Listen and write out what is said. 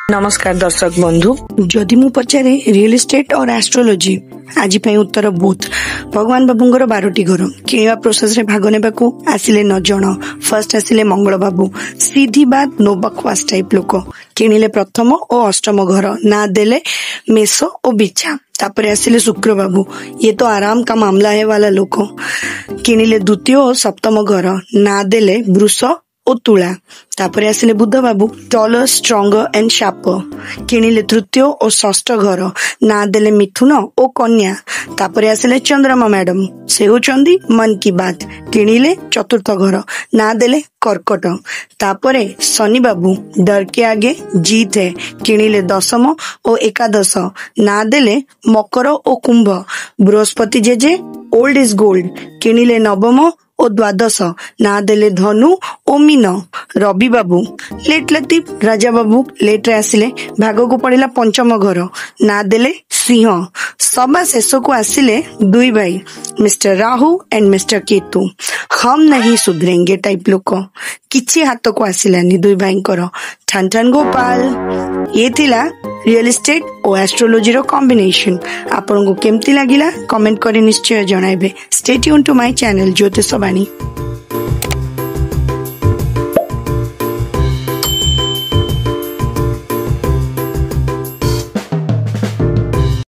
नमस्कार दर्शक बंधु। जदि मु पचारे रियल एस्टेट और एस्ट्रोलोजी आज उत्तर बुथ भगवान बाबूंगर 12टी घर किणवा प्रोसेस रे भाग ने आसिले 9 जन। फर्स्ट आसिले मंगल बाबू, सीधी बात नो बकवास टाइप लोक। किणिले प्रथम और अष्टम घर, ना देले मेष और बिछा। तापर आसिले शुक्र बाबू, ये तो आराम का मामला है वाला लोक। किणिले द्वितीय और सप्तम घर, ना देले वृष और तुला। तापरे आसिले बुध बाबू, टॉलर स्ट्रॉन्गर एंड शार्पर। किणिले तृतीय और षष्ठ घर, ना देले मिथुन और कन्या। तापरे आसिले चंद्रमा मैडम, से होचंदी मन की बात। किणिले चतुर्थ घर, ना देले कर्कट। तापरे शनि बाबू, डर के आगे जीत है। किणिले दशम और एकादश, ना देले मकर और कुंभ। बृहस्पति जेजे ओल्ड इज गोल्ड। किणिले नवम और द्वादश, ना देले धनु और मीन। रवि बाबू लेट लतीफ, राजा बाबू लेट रे आसिले, भाग को पड़िला पंचम घर, ना देले सिंह। सभा शेष को आसिले 2 भाई, mister Rahu and mister Ketu. हम नहीं सुधरेंगे टाइप लोक। किछि हाथ को आसिलानी 2 भाई ठन ठन गोपाल। ये थिला रियल एस्टेट और एस्ट्रोलोजी रो कॉम्बिनेशन। आपन को केमती लागिला कमेंट करे निश्चय जणाइबे। Stay tune to my channel Jyotish Vani.